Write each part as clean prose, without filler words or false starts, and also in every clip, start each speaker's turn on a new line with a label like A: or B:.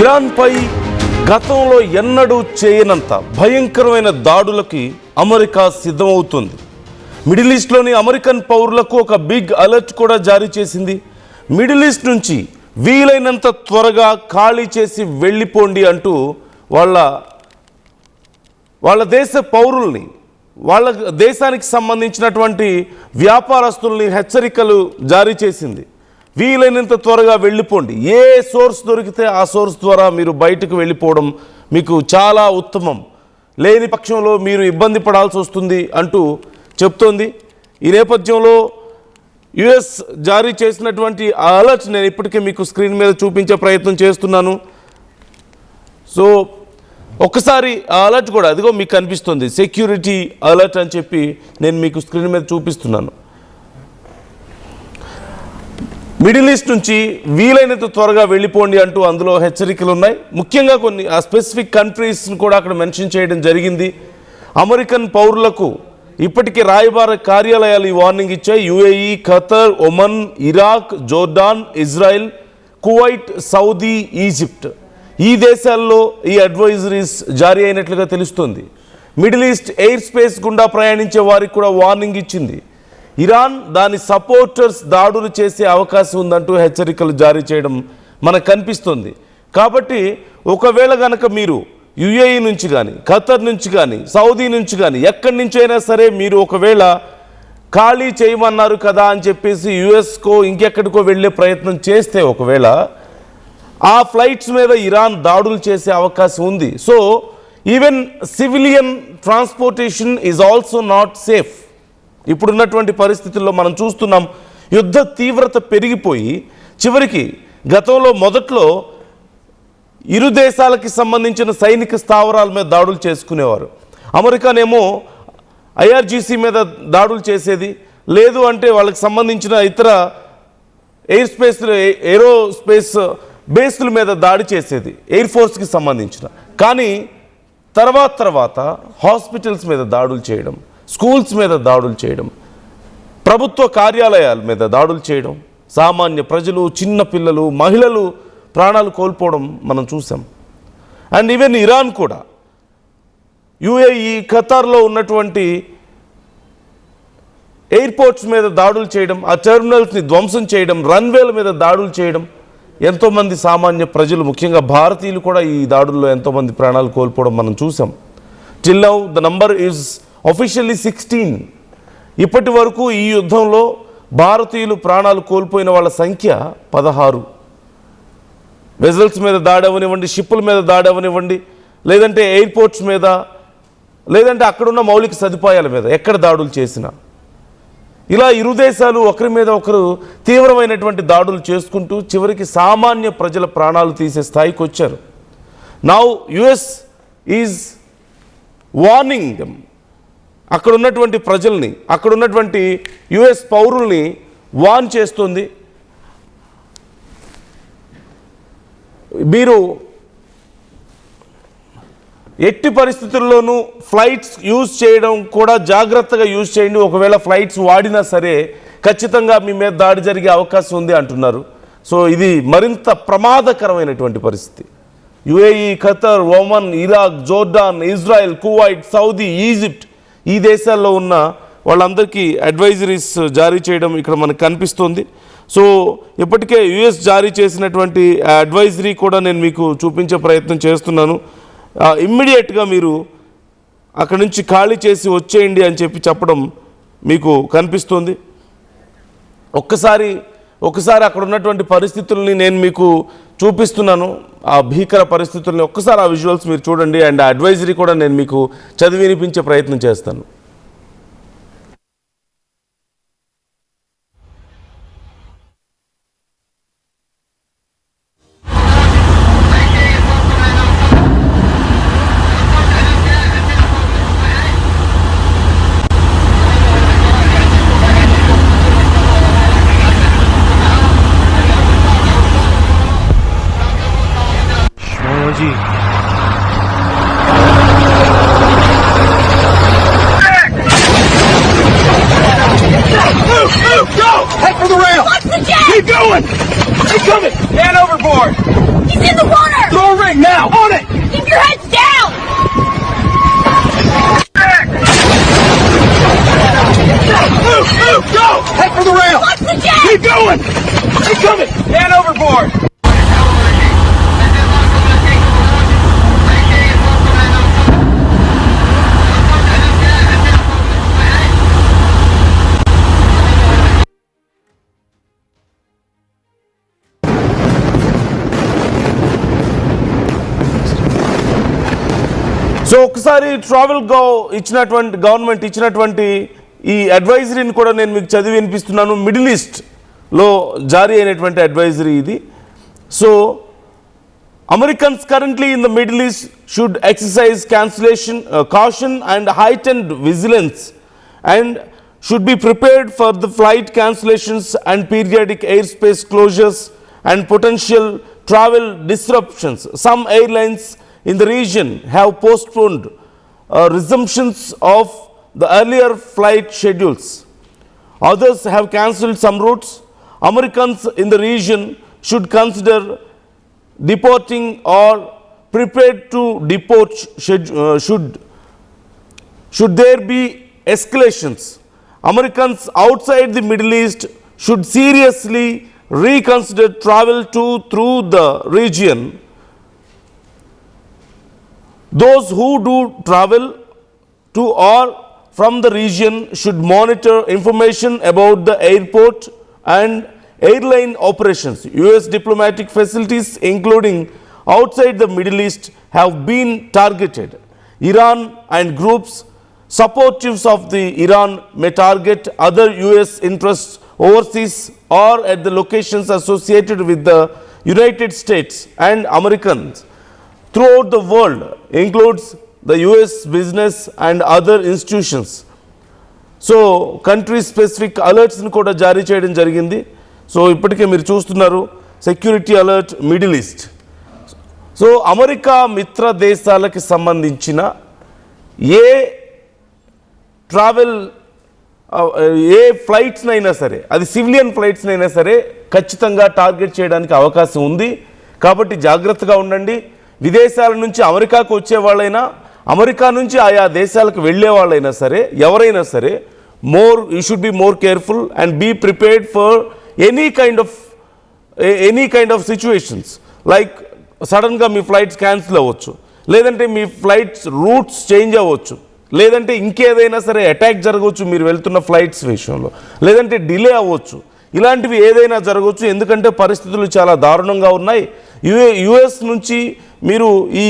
A: ఇరాన్పై గతంలో ఎన్నడూ చేయనంత భయంకరమైన దాడులకి అమెరికా సిద్ధమవుతుంది. మిడిల్ ఈస్ట్లోని అమెరికన్ పౌరులకు ఒక బిగ్ అలర్ట్ కూడా జారీ చేసింది. మిడిల్ ఈస్ట్ నుంచి వీలైనంత త్వరగా ఖాళీ చేసి వెళ్ళిపోండి అంటూ వాళ్ళ దేశ పౌరుల్ని, వాళ్ళ దేశానికి సంబంధించినటువంటి వ్యాపారస్తుల్ని హెచ్చరికలు జారీ చేసింది. వీలైనంత త్వరగా వెళ్ళిపోండి, ఏ సోర్స్ దొరికితే ఆ సోర్స్ ద్వారా మీరు బయటకు వెళ్ళిపోవడం మీకు చాలా ఉత్తమం, లేని పక్షంలో మీరు ఇబ్బంది పడాల్సి వస్తుంది అంటూ చెప్తోంది. ఈ నేపథ్యంలో యుఎస్ జారీ చేసినటువంటి ఆ అలర్ట్ నేను ఇప్పటికే మీకు స్క్రీన్ మీద చూపించే ప్రయత్నం చేస్తున్నాను. సో ఒక్కసారి ఆ అలర్ట్ కూడా అదిగో మీకు కనిపిస్తుంది, సెక్యూరిటీ అలర్ట్ అని చెప్పి నేను మీకు స్క్రీన్ మీద చూపిస్తున్నాను. మిడిల్ ఈస్ట్ నుంచి వీలైనంత త్వరగా వెళ్ళిపోండి అంటూ అందులో హెచ్చరికలు ఉన్నాయి. ముఖ్యంగా కొన్ని స్పెసిఫిక్ కంట్రీస్ని కూడా అక్కడ మెన్షన్ చేయడం జరిగింది. అమెరికన్ పౌరులకు ఇప్పటికే రాయబార కార్యాలయాలు ఈ వార్నింగ్ ఇచ్చాయి. UAE, Qatar, Oman, Iraq, Jordan, Israel, Kuwait, Saudi, Egypt ఈ దేశాల్లో ఈ అడ్వైజరీస్ జారీ అయినట్లుగా తెలుస్తుంది. మిడిల్ ఈస్ట్ ఎయిర్ స్పేస్ గుండా ప్రయాణించే వారికి కూడా వార్నింగ్ ఇచ్చింది. ఇరాన్ దాని సపోర్టర్స్ దాడులు చేసే అవకాశం ఉందంటూ హెచ్చరికలు జారీ చేయడం మనకు కనిపిస్తుంది. కాబట్టి ఒకవేళ కనుక మీరు యుఏఈ నుంచి కానీ, ఖతర్ నుంచి కానీ, సౌదీ నుంచి కానీ ఎక్కడి నుంచి అయినా సరే మీరు ఒకవేళ ఖాళీ చేయమన్నారు కదా అని చెప్పేసి యుఎస్కో ఇంకెక్కడికో వెళ్ళే ప్రయత్నం చేస్తే ఒకవేళ ఆ ఫ్లైట్స్ మీద ఇరాన్ దాడులు చేసే అవకాశం ఉంది. So even civilian transportation is also not safe. ఇప్పుడున్నటువంటి పరిస్థితుల్లో మనం చూస్తున్నాం, యుద్ధ తీవ్రత పెరిగిపోయి చివరికి గతంలో మొదట్లో ఇరు దేశాలకి సంబంధించిన సైనిక స్థావరాల మీద దాడులు చేసుకునేవారు. అమెరికానేమో ఐఆర్జీసీ మీద దాడులు చేసేది, లేదు అంటే వాళ్ళకి సంబంధించిన ఇతర ఏరోస్పేస్ బేస్ల మీద దాడి చేసేది, ఎయిర్ ఫోర్స్కి సంబంధించిన. కానీ తర్వాత హాస్పిటల్స్ మీద దాడులు చేయడం, స్కూల్స్ మీద దాడులు చేయడం, ప్రభుత్వ కార్యాలయాల మీద దాడులు చేయడం, సామాన్య ప్రజలు, చిన్న పిల్లలు, మహిళలు ప్రాణాలు కోల్పోవడం మనం చూసాం. అండ్ ఈవెన్ ఇరాన్ కూడా యుఏఈ, ఖతార్లో ఉన్నటువంటి ఎయిర్పోర్ట్స్ మీద దాడులు చేయడం, ఆ టెర్మినల్స్ని ధ్వంసం చేయడం, రన్వేల మీద దాడులు చేయడం, ఎంతోమంది సామాన్య ప్రజలు, ముఖ్యంగా భారతీయులు కూడా ఈ దాడుల్లో ఎంతోమంది ప్రాణాలు కోల్పోవడం మనం చూసాం. Till now the number is officially 16. ఇప్పటి వరకు ఈ యుద్ధంలో భారతీయులు ప్రాణాలు కోల్పోయిన వాళ్ళ సంఖ్య 16. వెజల్స్ మీద దాడి అవనివ్వండి, షిప్పుల మీద దాడి అవనివ్వండి, లేదంటే ఎయిర్పోర్ట్స్ మీద, లేదంటే అక్కడున్న మౌలిక సదుపాయాల మీద ఎక్కడ దాడులు చేసినా, ఇలా ఇరు దేశాలు ఒకరి మీద ఒకరు తీవ్రమైనటువంటి దాడులు చేసుకుంటూ చివరికి సామాన్య ప్రజల ప్రాణాలు తీసే స్థాయికి వచ్చారు. Now US is warning them, అక్కడ ఉన్నటువంటి ప్రజల్ని, అక్కడ ఉన్నటువంటి యుఎస్ పౌరుల్ని వార్న్ చేస్తుంది. మీరు ఎట్టి పరిస్థితుల్లోనూ ఫ్లైట్స్ యూజ్ చేయడం కూడా జాగ్రత్తగా యూజ్ చేయండి. ఒకవేళ ఫ్లైట్స్ వాడినా సరే ఖచ్చితంగా మీ మీద దాడి జరిగే అవకాశం ఉంది అంటున్నారు. సో ఇది మరింత ప్రమాదకరమైనటువంటి పరిస్థితి. UAE, Qatar, Oman, Iraq, Jordan, Israel, Kuwait, Saudi, Egypt ఈ దేశాల్లో ఉన్న వాళ్ళందరికీ అడ్వైజరీస్ జారీ చేయడం ఇక్కడ మనకు కనిపిస్తుంది. సో ఇప్పటికే యుఎస్ జారీ చేసినటువంటి అడ్వైజరీ కూడా నేను మీకు చూపించే ప్రయత్నం చేస్తున్నాను. ఇమ్మీడియట్గా మీరు అక్కడి నుంచి ఖాళీ చేసి వచ్చేయండి అని చెప్పడం మీకు కనిపిస్తుంది. ఒక్కసారి అక్కడ ఉన్నటువంటి పరిస్థితుల్ని నేను మీకు చూపిస్తున్నాను, ఆ భీకర పరిస్థితుల్ని ఒక్కసారి ఆ విజువల్స్ మీరు చూడండి. అండ్ ఆ అడ్వైజరీ కూడా నేను మీకు చదివి వినిపించే ప్రయత్నం చేస్తాను.
B: जी go! Head for the rail! Keep going! Keep coming! Man overboard!
C: He's in the water!
B: Throw a Contact now! On it!
C: Keep your heads down!
B: Move! Move! Go! Head for the rail!
C: Watch the jet!
B: Keep going! Keep coming! Stand overboard!
A: So ఒకసారి government ఇచ్చినటువంటి ఈ అడ్వైజరీని కూడా నేను మీకు చదివి వినిపిస్తున్నాను. Middle ఈస్ట్లో జారీ అయినటువంటి అడ్వైజరీ ఇది. So Americans currently in the middle east should exercise caution and heightened vigilance and should be prepared for the flight cancellations and periodic airspace closures and potential travel disruptions. Some airlines in the region have postponed resumptions of the earlier flight schedules. Others have cancelled some routes. Americans in the region should consider deporting or prepared to deport should there be escalations. Americans outside the Middle East should seriously reconsider travel through the region. Those who do travel to or from the region should monitor information about the airport and airline operations. US diplomatic facilities, including outside the Middle East, have been targeted. Iran and groups supportives of the Iran may target other US interests overseas or at the locations associated with the United States and Americans throughout the world, includes the US business and other institutions. So country specific అలర్ట్స్ని కూడా జారీ చేయడం జరిగింది. So ఇప్పటికే మీరు చూస్తున్నారు security alert middle east. So America మిత్ర దేశాలకి సంబంధించిన ఏ ట్రావెల్ ఏ ఫ్లైట్స్నైనా సరే, అది సివిలియన్ ఫ్లైట్స్నైనా సరే ఖచ్చితంగా టార్గెట్ చేయడానికి అవకాశం ఉంది. కాబట్టి జాగ్రత్తగా ఉండండి. విదేశాల నుంచి అమెరికాకు వచ్చే వాళ్ళైనా, అమెరికా నుంచి ఆయా దేశాలకు వెళ్ళే వాళ్ళైనా సరే, ఎవరైనా సరే you should be more careful and be prepared for any kind of situations. Like సడన్గా మీ ఫ్లైట్స్ క్యాన్సిల్ అవ్వచ్చు, లేదంటే మీ ఫ్లైట్స్ రూట్స్ చేంజ్ అవ్వచ్చు, లేదంటే ఇంకేదైనా సరే అటాక్ జరగవచ్చు మీరు వెళ్తున్న ఫ్లైట్స్ విషయంలో, లేదంటే డిలే అవ్వచ్చు. ఇలాంటివి ఏదైనా జరగవచ్చు, ఎందుకంటే పరిస్థితులు చాలా దారుణంగా ఉన్నాయి. యుఎస్ నుంచి మీరు ఈ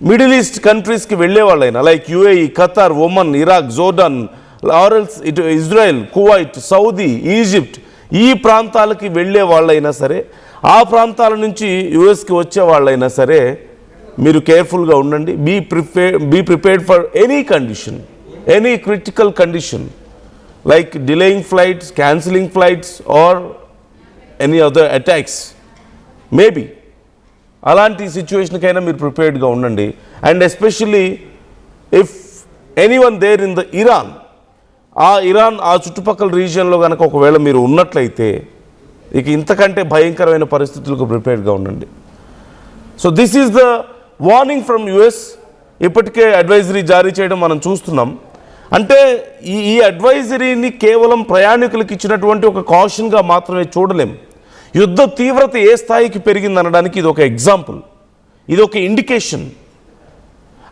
A: మిడిల్ ఈస్ట్ కంట్రీస్కి వెళ్ళే వాళ్ళైనా, like UAE, Qatar, Oman, Iraq, Jordan, or else ఇటు ఇజ్రాయెల్, కువైట్, సౌదీ, ఈజిప్ట్, ఈ ప్రాంతాలకి వెళ్ళే వాళ్ళైనా సరే, ఆ ప్రాంతాల నుంచి యుఎస్కి వచ్చే వాళ్ళైనా సరే మీరు కేర్ఫుల్గా ఉండండి. Be prepared for any condition, any critical condition like delaying flights, cancelling flights or any other attacks. Maybe అలాంటి సిచ్యువేషన్కైనా మీరు ప్రిపేర్డ్గా ఉండండి. And especially if anyone there in the Iran, ఆ చుట్టుపక్కల రీజియన్లో కనుక ఒకవేళ మీరు ఉన్నట్లయితే ఇక ఇంతకంటే భయంకరమైన పరిస్థితులకు ప్రిపేర్డ్గా ఉండండి. So this is the warning from US. ఇప్పటికే అడ్వైజరీ జారీ చేయడం మనం చూస్తున్నాం. అంటే ఈ అడ్వైజరీని కేవలం ప్రయాణికులకు ఇచ్చినటువంటి ఒక కాషన్గా మాత్రమే చూడలేం. యుద్ధ తీవ్రత ఏ స్థాయికి పెరిగిందనడానికి ఇది ఒక ఎగ్జాంపుల్, ఇది ఒక ఇండికేషన్.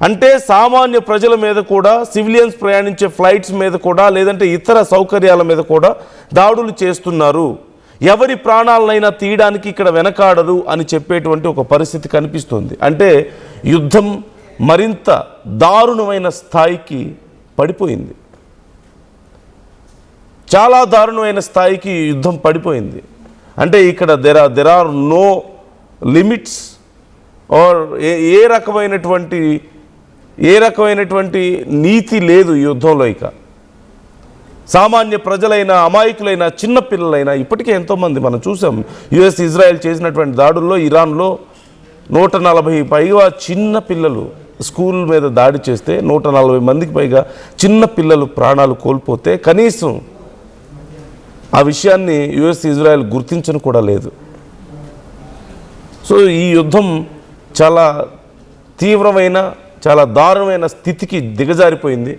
A: అంటే సామాన్య ప్రజల మీద కూడా, సివిలియన్స్ ప్రయాణించే ఫ్లైట్స్ మీద కూడా, లేదంటే ఇతర సౌకర్యాల మీద కూడా దాడులు చేస్తున్నారు. ఎవరి ప్రాణాలనైనా తీయడానికి ఇక్కడ వెనకాడరు అని చెప్పేటువంటి ఒక పరిస్థితి కనిపిస్తుంది. అంటే యుద్ధం మరింత దారుణమైన స్థాయికి పడిపోయింది, చాలా దారుణమైన స్థాయికి యుద్ధం పడిపోయింది. అంటే ఇక్కడ there are no limits or ఏ రకమైనటువంటి నీతి లేదు ఈ యుద్ధంలో. ఇక సామాన్య ప్రజలైన, అమాయకులైన, చిన్నపిల్లలైనా ఇప్పటికే ఎంతోమంది మనం చూసాం. యుఎస్ ఇజ్రాయెల్ చేసినటువంటి దాడుల్లో ఇరాన్లో 140 పైగా చిన్న పిల్లలు స్కూల్ మీద దాడి చేస్తే 140 మందికి పైగా చిన్న పిల్లలు ప్రాణాలు కోల్పోతే కనీసం ఆ విషయాన్ని యుఎస్ ఇజ్రాయెల్ గుర్తించను కూడా లేదు. సో ఈ యుద్ధం చాలా తీవ్రమైన చాలా దారుణమైన స్థితికి దిగజారిపోయింది.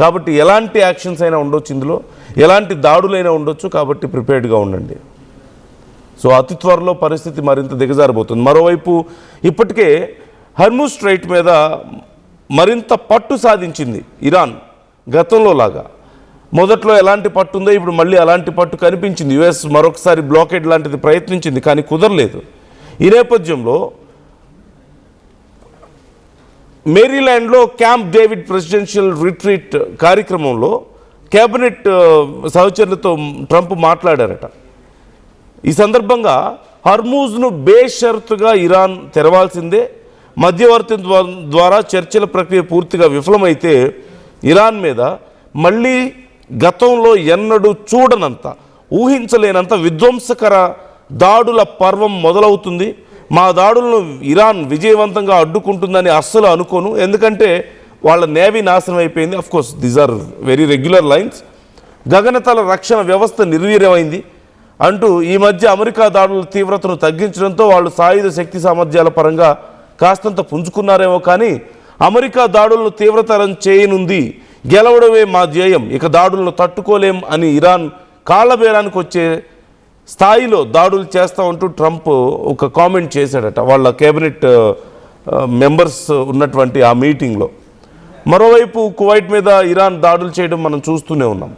A: కాబట్టి ఎలాంటి యాక్షన్స్ అయినా ఉండొచ్చు, ఇందులో ఎలాంటి దాడులైనా ఉండొచ్చు. కాబట్టి ప్రిపేర్డ్గా ఉండండి. సో అతి త్వరలో పరిస్థితి మరింత దిగజారిపోతుంది. మరోవైపు ఇప్పటికే హర్ముజ్ స్ట్రైట్ మీద మరింత పట్టు సాధించింది ఇరాన్. గతంలో లాగా మొదట్లో ఎలాంటి పట్టు ఉందో ఇప్పుడు మళ్ళీ అలాంటి పట్టు కనిపించింది. యుఎస్ మరొకసారి బ్లాకేడ్ లాంటిది ప్రయత్నించింది, కానీ కుదరలేదు. ఈ నేపథ్యంలో మేరీల్యాండ్లో క్యాంప్ డేవిడ్ ప్రెసిడెన్షియల్ రిట్రీట్ కార్యక్రమంలో కేబినెట్ సహచరులతో ట్రంప్ మాట్లాడారట. ఈ సందర్భంగా హర్మూజ్ను బేషరతుగా ఇరాన్ తెరవాల్సిందే, మధ్యవర్తి ద్వారా చర్చల ప్రక్రియ పూర్తిగా విఫలమైతే ఇరాన్ మీద మళ్ళీ గతంలో ఎన్నడూ చూడనంత, ఊహించలేనంత విధ్వంసకర దాడుల పర్వం మొదలవుతుంది. మా దాడులను ఇరాన్ విజయవంతంగా అడ్డుకుంటుందని అస్సలు అనుకోను, ఎందుకంటే వాళ్ళ నేవీ నాశనం అయిపోయింది. Of course these are very regular lines. గగనతల రక్షణ వ్యవస్థ నిర్వీర్యమైంది అంటూ ఈ మధ్య అమెరికా దాడుల తీవ్రతను తగ్గించడంతో వాళ్ళు సాయుధ శక్తి సామర్థ్యాల పరంగా కాస్తంత పుంజుకున్నారేమో, కానీ అమెరికా దాడులను తీవ్రతరం చేయనుంది, గెలవడమే మా ధ్యేయం, ఇక దాడులను తట్టుకోలేం అని ఇరాన్ కాళ్ళబేరానికి వచ్చే స్థాయిలో దాడులు చేస్తామంటూ ట్రంప్ ఒక కామెంట్ చేశాడట వాళ్ళ కేబినెట్ మెంబర్స్ ఉన్నటువంటి ఆ మీటింగ్లో. మరోవైపు కువైట్ మీద ఇరాన్ దాడులు చేయడం మనం చూస్తూనే ఉన్నాం.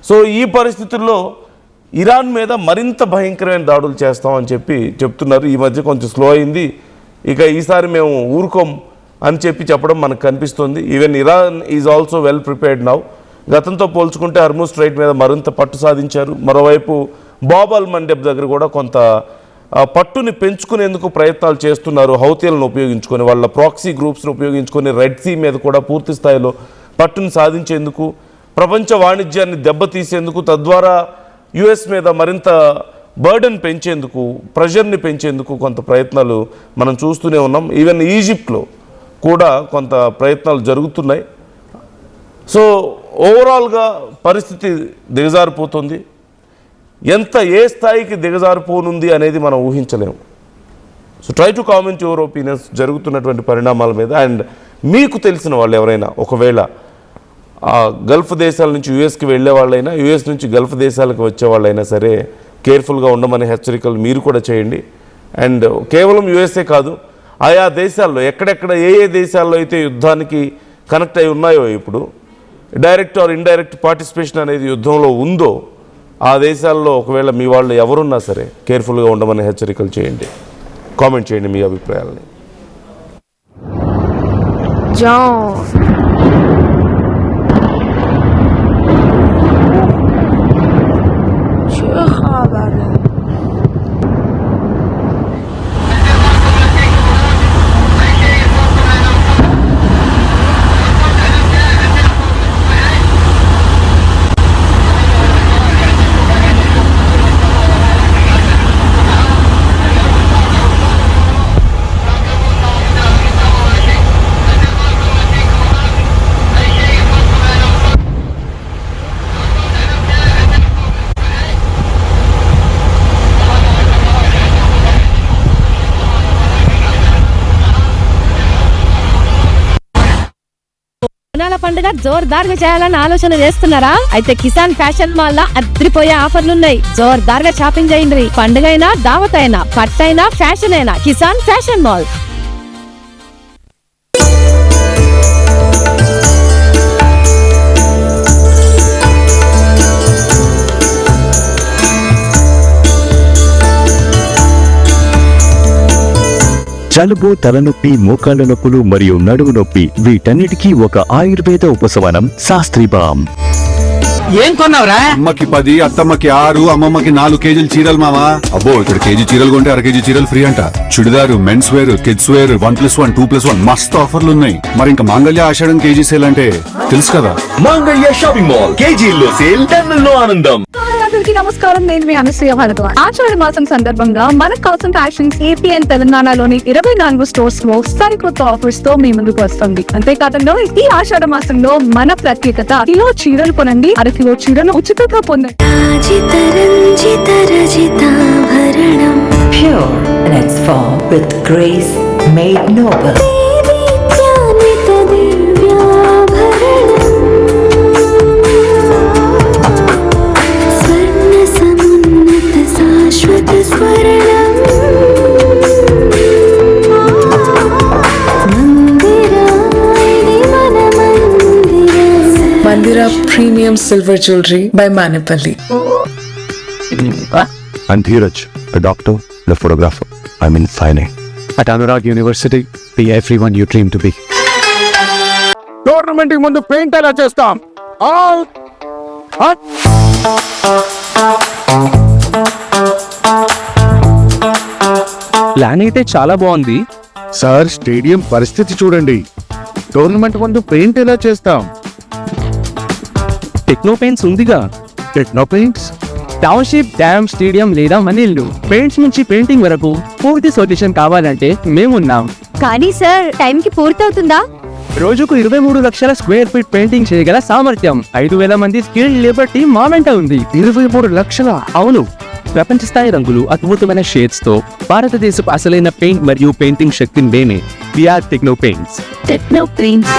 A: సో ఈ పరిస్థితుల్లో ఇరాన్ మీద మరింత భయంకరమైన దాడులు చేస్తామని చెప్తున్నారు. ఈ మధ్య కొంచెం స్లో అయింది, ఇక ఈసారి మేము ఊరుకోం అని చెప్పడం మనకు కనిపిస్తుంది. Even Iran is also well prepared now. గతంతో పోల్చుకుంటే హర్ముజ్ స్ట్రైట్ మీద మరింత పట్టు సాధించారు. మరోవైపు బాబ్ అల్ మండెబ్ దగ్గర కూడా కొంత పట్టుని పెంచుకునేందుకు ప్రయత్నాలు చేస్తున్నారు. హౌతీలను ఉపయోగించుకొని, వాళ్ళ ప్రాక్సీ గ్రూప్స్ను ఉపయోగించుకొని రెడ్ సీ మీద కూడా పూర్తి స్థాయిలో పట్టుని సాధించేందుకు, ప్రపంచ వాణిజ్యాన్ని దెబ్బతీసేందుకు, తద్వారా యుఎస్ మీద మరింత బర్డెన్ పెంచేందుకు, ప్రెషర్ని పెంచేందుకు కొంత ప్రయత్నాలు మనం చూస్తూనే ఉన్నాం. ఈవెన్ ఈజిప్ట్లో కూడా కొంత ప్రయత్నాలు జరుగుతున్నాయి. సో ఓవరాల్గా పరిస్థితి దిగజారిపోతుంది. ఏ స్థాయికి దిగజారిపోనుంది అనేది మనం ఊహించలేము. So try to comment your opinions జరుగుతున్నటువంటి పరిణామాల మీద. అండ్ మీకు తెలిసిన వాళ్ళు ఎవరైనా ఒకవేళ గల్ఫ్ దేశాల నుంచి యుఎస్కి వెళ్ళే వాళ్ళైనా, యుఎస్ నుంచి గల్ఫ్ దేశాలకు వచ్చే వాళ్ళైనా సరే కేర్ఫుల్గా ఉండమని హెచ్చరికలు మీరు కూడా చేయండి. అండ్ కేవలం యుఎస్ఏ కాదు, ఆయా దేశాల్లో ఎక్కడెక్కడ ఏ దేశాల్లో అయితే యుద్ధానికి కనెక్ట్ అయి ఉన్నాయో, ఇప్పుడు డైరెక్ట్ ఆర్ ఇండైరెక్ట్ పార్టిసిపేషన్ అనేది యుద్ధంలో ఉందో, ఆ దేశాల్లో ఒకవేళ మీ వాళ్ళు ఎవరున్నా సరే కేర్ఫుల్గా ఉండమని హెచ్చరికలు చేయండి. కామెంట్ చేయండి మీ అభిప్రాయాలని.
C: పండుగ జోర్దార్గా చేయాలని ఆలోచన చేస్తున్నారా? అయితే కిసాన్ ఫ్యాషన్ మాల్ లా అద్రిపోయే ఆఫర్లున్నాయి. జోర్దార్గా షాపింగ్ చేయండి. పండుగ అయినా, దావత్ అయినా, పట్టైనా, ఫ్యాషన్ అయినా కిసాన్ ఫ్యాషన్ మాల్.
D: జలుబు, తలనొప్పి, మోకాళ్ళ నొప్పులు మరియు నడుము నొప్పి వీటన్నిటికీ ఒక ఆయుర్వేద ఉపశమనం శాస్త్రీ బామ్.
E: ఏం కొన్నావురా?
B: అమ్మకి 10, అత్తమ్మకి 6, అమ్మమ్మకి 4 కేజీలు చీరలు మావా. అబ్బో, ఇక్కడ కేజీ చీరలు కొంటే అర కేజీ చీరలు ఫ్రీ అంట. Churidar, men's wear, kids wear 1+1, 2+1 మస్తు ఆఫర్లు ఉన్నాయి. మరి ఇంకా మాంగళ్య ఆషాఢం కేజీ సేల్ అంటే తెలుసు కదా.
F: మాంగళ్య షాపింగ్ మాల్ కేజీల్లో సేల్, టన్నుల్లో ఆనందం.
G: అందరికీ నమస్కారం, నేను మీ అనసూయ భారద్వాజ్. ఆషాఢ మాసం సందర్భంగా మన కాసన్ ఫ్యాషన్స్ ఏపీ అండ్ తెలంగాణలోని 24 స్టోర్స్ లో సరికొత్త ఆఫర్స్ తో మీ ముందుకు వస్తుంది. అంతేకాకుండా ఈ ఆషాఢ మాసంలో మన ప్రత్యేకత, కిలో చీరలు కొనండి, అర కిలో చీరలు ఉచితంగా పొందండి.
H: Pure in its form with grace made noble.
I: Mandira Premium Silver Jewelry by Manipali.
D: I'm Dheeraj, a doctor, the photographer. I'm in fine. At Anurag University, be everyone you dream to be.
B: Tournament కి ముందు paint ఎలా చేస్తాం
E: plan అయితే చాలా బాగుంది.
B: Sir stadium పరిస్థితి చూడండి. Tournament ముందు పెయింట్ ఎలా చేస్తాం?
E: టెక్నో పెయింట్స్ ఉందిగా.
B: Techno paints,
E: township, dam, stadium లేదా మనీళ్ళు, పెయింట్స్ నుంచి పెయింటింగ్ వరకు పూర్తి సొల్యూషన్ కావాలంటే మేమున్నాం.
C: కానీ సార్ టైంకి పూర్తవుతుందా?
E: రోజుకు 23 లక్షల స్క్వేర్ ఫీట్ పెయింటింగ్ చేయగల సామర్థ్యం, 5,000 మంది స్కిల్డ్ లేబర్ టీమ్ మా వెంట ఉంది.
B: 23 లక్షల?
E: అవును, ప్రపంచ స్థాయి రంగులు, అద్భుతమైన షేడ్స్ తో భారతదేశపు అసలైన పెయింట్ మరియు పెయింటింగ్ శక్తిని మేమే. VR techno paints.
C: Techno paints.